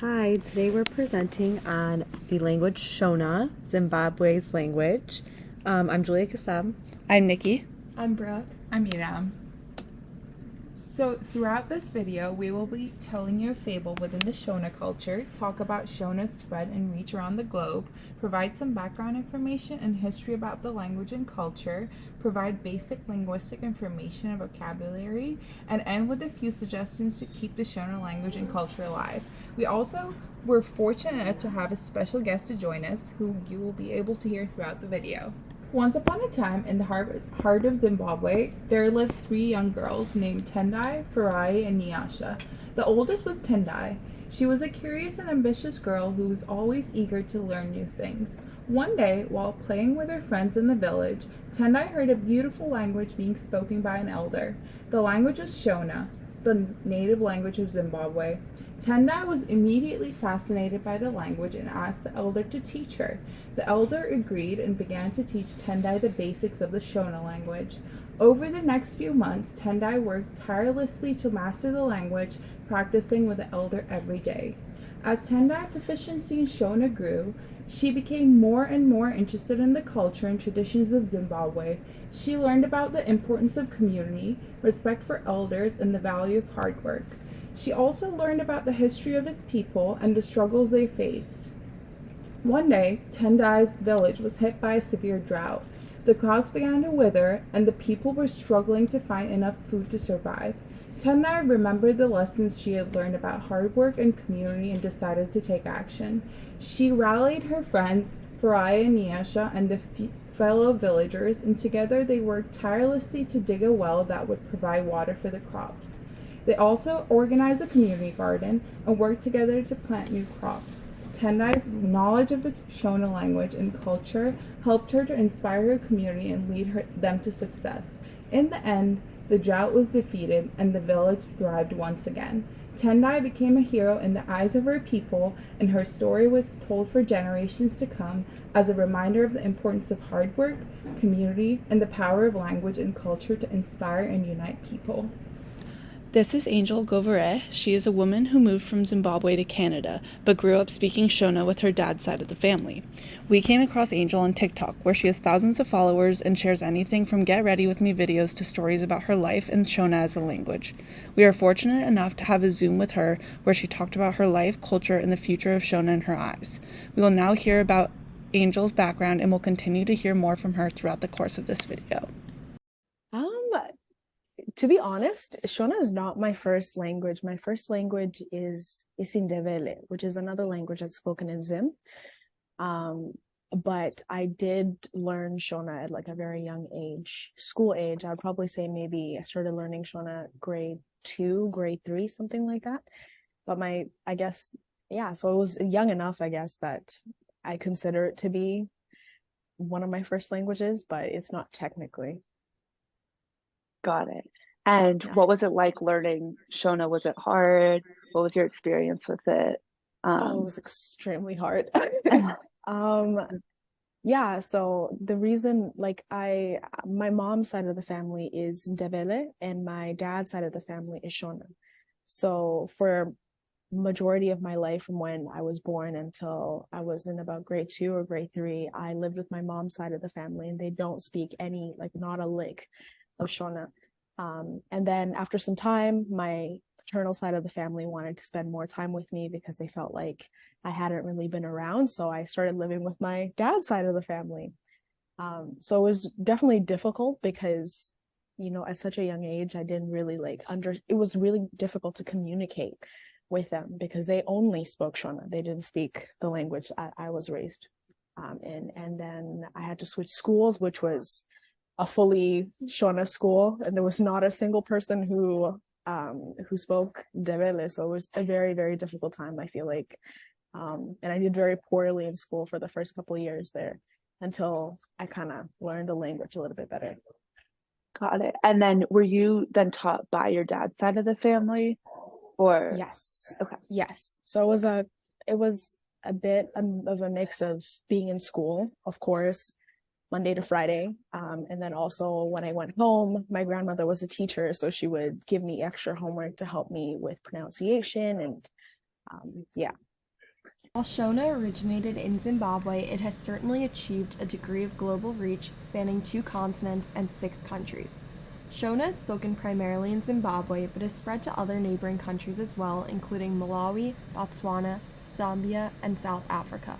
Hi, today we're presenting on the language Shona, Zimbabwe's language. I'm Julia Kasab. I'm Nikki. I'm Brooke. I'm Iram. So, throughout this video, we will be telling you a fable within the Shona culture, talk about Shona's spread and reach around the globe, provide some background information and history about the language and culture, provide basic linguistic information and vocabulary, and end with a few suggestions to keep the Shona language and culture alive. We also were fortunate to have a special guest to join us, who you will be able to hear throughout the video. Once upon a time, in the heart of Zimbabwe, there lived three young girls named Tendai, Farai, and Nyasha. The oldest was Tendai. She was a curious and ambitious girl who was always eager to learn new things. One day, while playing with her friends in the village, Tendai heard a beautiful language being spoken by an elder. The language was Shona, the native language of Zimbabwe. Tendai was immediately fascinated by the language and asked the elder to teach her. The elder agreed and began to teach Tendai the basics of the Shona language. Over the next few months, Tendai worked tirelessly to master the language, practicing with the elder every day. As Tendai's proficiency in Shona grew, she became more and more interested in the culture and traditions of Zimbabwe. She learned about the importance of community, respect for elders, and the value of hard work. She also learned about the history of his people and the struggles they faced. One day, Tendai's village was hit by a severe drought. The crops began to wither, and the people were struggling to find enough food to survive. Tendai remembered the lessons she had learned about hard work and community and decided to take action. She rallied her friends, Farai and Nyasha, and the fellow villagers, and together they worked tirelessly to dig a well that would provide water for the crops. They also organized a community garden and worked together to plant new crops. Tendai's knowledge of the Shona language and culture helped her to inspire her community and lead them to success. In the end, the drought was defeated and the village thrived once again. Tendai became a hero in the eyes of her people, and her story was told for generations to come as a reminder of the importance of hard work, community, and the power of language and culture to inspire and unite people. This is Angel Govere. She is a woman who moved from Zimbabwe to Canada, but grew up speaking Shona with her dad's side of the family. We came across Angel on TikTok, where she has thousands of followers and shares anything from get ready with me videos to stories about her life and Shona as a language. We are fortunate enough to have a Zoom with her where she talked about her life, culture, and the future of Shona in her eyes. We will now hear about Angel's background and will continue to hear more from her throughout the course of this video. To be honest, Shona is not my first language. My first language is Isindebele, which is another language that's spoken in Zim. But I did learn Shona at like a very young age, school age. I'd probably say maybe I started learning Shona grade 2, grade 3, something like that. But so it was young enough, I guess, that I consider it to be one of my first languages, but it's not technically. Got it. And Yeah. what was it like learning Shona? Was it hard? What was your experience with it? It was extremely hard. Yeah, so the reason, my mom's side of the family is Ndebele and my dad's side of the family is Shona. So for majority of my life, from when I was born until I was in about grade 2 or grade 3, I lived with my mom's side of the family, and they don't speak any, not a lick of Shona. And then after some time, my paternal side of the family wanted to spend more time with me because they felt like I hadn't really been around. So I started living with my dad's side of the family. So it was definitely difficult because, at such a young age, I didn't really it was really difficult to communicate with them because they only spoke Shona. They didn't speak the language I was raised in. And then I had to switch schools, which was a fully Shona school, and there was not a single person who spoke Ndebele. So it was a very, very difficult time, I feel like. And I did very poorly in school for the first couple of years there until I kind of learned the language a little bit better. Got it. And then were you then taught by your dad's side of the family, or? Yes. Okay. Yes. So it was a bit of a mix of being in school, of course, Monday to Friday. And then also when I went home, my grandmother was a teacher, so she would give me extra homework to help me with pronunciation and yeah. While Shona originated in Zimbabwe, it has certainly achieved a degree of global reach spanning 2 continents and 6 countries. Shona is spoken primarily in Zimbabwe, but has spread to other neighboring countries as well, including Malawi, Botswana, Zambia, and South Africa.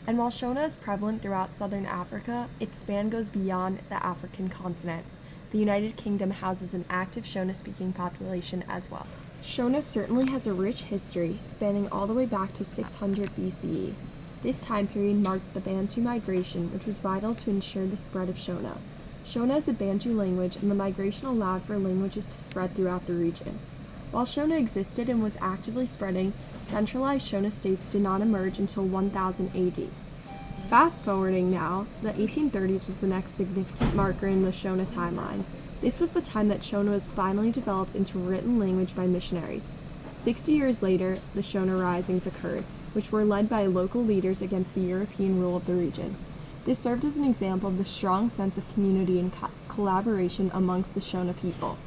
And while Shona is prevalent throughout southern Africa, its span goes beyond the African continent. The United Kingdom houses an active Shona-speaking population as well. Shona certainly has a rich history, spanning all the way back to 600 BCE. This time period marked the Bantu migration, which was vital to ensure the spread of Shona. Shona is a Bantu language, and the migration allowed for languages to spread throughout the region. While Shona existed and was actively spreading, centralized Shona states did not emerge until 1000 AD. Fast forwarding now, the 1830s was the next significant marker in the Shona timeline. This was the time that Shona was finally developed into written language by missionaries. 60 years later, the Shona Risings occurred, which were led by local leaders against the European rule of the region. This served as an example of the strong sense of community and collaboration amongst the Shona people.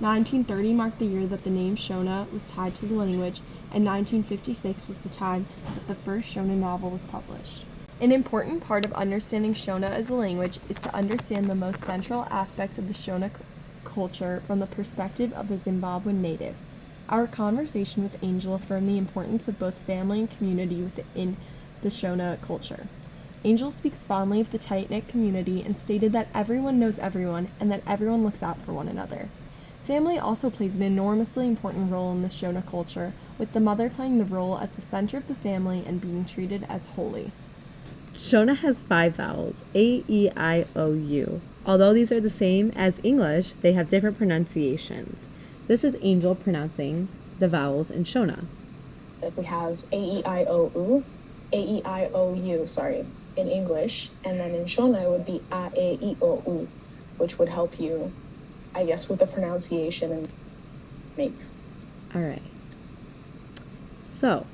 1930 marked the year that the name Shona was tied to the language, and 1956 was the time that the first Shona novel was published. An important part of understanding Shona as a language is to understand the most central aspects of the Shona culture from the perspective of the Zimbabwean native. Our conversation with Angel affirmed the importance of both family and community within the Shona culture. Angel speaks fondly of the tight-knit community and stated that everyone knows everyone and that everyone looks out for one another. Family also plays an enormously important role in the Shona culture, with the mother playing the role as the center of the family and being treated as holy. Shona has 5 vowels, A, E, I, O, U. Although these are the same as English, they have different pronunciations. This is Angel pronouncing the vowels in Shona. We have A-E-I-O-U, A-E-I-O-U, in English. And then in Shona, it would be A-E-I-O-U, which would help you, I guess, with the pronunciation and make. All right. So,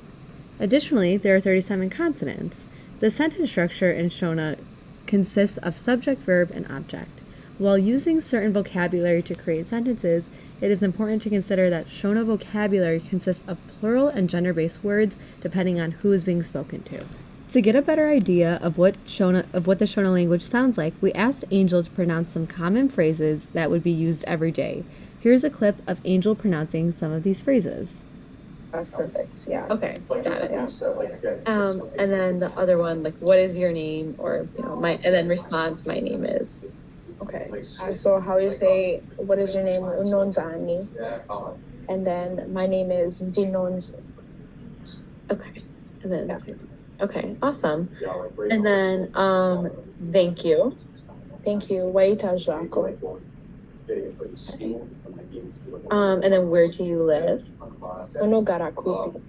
additionally, there are 37 consonants. The sentence structure in Shona consists of subject, verb, and object. While using certain vocabulary to create sentences, it is important to consider that Shona vocabulary consists of plural and gender-based words depending on who is being spoken to. To get a better idea of what the Shona language sounds like, we asked Angel to pronounce some common phrases that would be used every day. Here's a clip of Angel pronouncing some of these phrases. That's perfect. Yeah. Okay, got it. And then the other one, like, what is your name? Or, and then response, my name is. Okay. So how you say, what is your name? Unonzani. And then my name is Dinonzi. Okay. And then, okay, awesome. And then, thank you. Thank you. Waita Jacko. And then where do you live? Onogarakubi.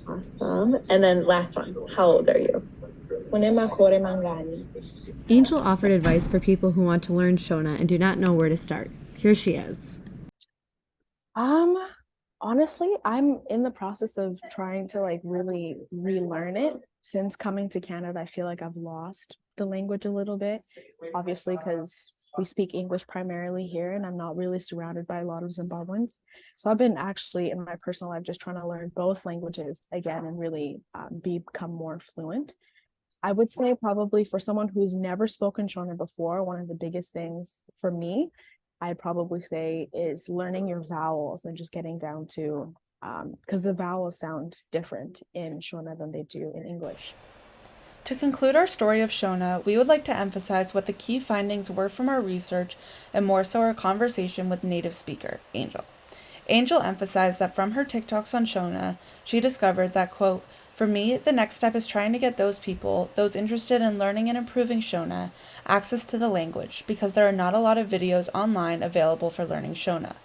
Awesome. And then last one, how old are you? Unemakore mangani. Angel offered advice for people who want to learn Shona and do not know where to start. Here she is. Honestly, I'm in the process of trying to really relearn it. Since coming to Canada, I feel like I've lost the language a little bit, obviously because we speak English primarily here and I'm not really surrounded by a lot of Zimbabweans. So I've been actually in my personal life just trying to learn both languages again and really become more fluent. I would say probably for someone who's never spoken Shona before, one of the biggest things for me, I'd probably say is learning your vowels and just getting down to, because the vowels sound different in Shona than they do in English. To conclude our story of Shona, we would like to emphasize what the key findings were from our research and more so our conversation with native speaker, Angel. Angel emphasized that from her TikToks on Shona, she discovered that, quote, "For me, the next step is trying to get those people, those interested in learning and improving Shona, access to the language because there are not a lot of videos online available for learning Shona."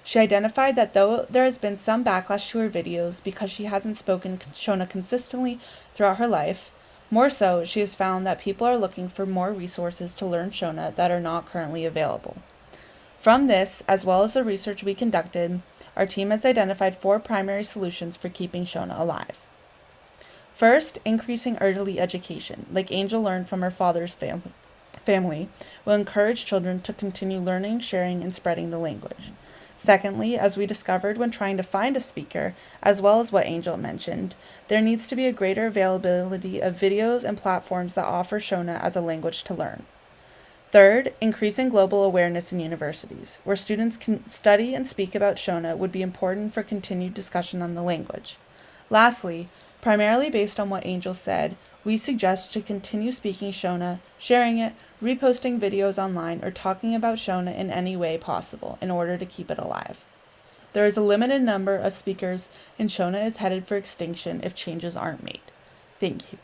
She identified that though there has been some backlash to her videos because she hasn't spoken Shona consistently throughout her life, more so, she has found that people are looking for more resources to learn Shona that are not currently available. From this, as well as the research we conducted, our team has identified 4 primary solutions for keeping Shona alive. First, increasing early education, like Angel learned from her father's family, will encourage children to continue learning, sharing, and spreading the language. Secondly, as we discovered when trying to find a speaker, as well as what Angel mentioned, there needs to be a greater availability of videos and platforms that offer Shona as a language to learn. Third, increasing global awareness in universities, where students can study and speak about Shona would be important for continued discussion on the language. Lastly, primarily based on what Angel said, we suggest to continue speaking Shona, sharing it, reposting videos online, or talking about Shona in any way possible in order to keep it alive. There is a limited number of speakers, and Shona is headed for extinction if changes aren't made. Thank you.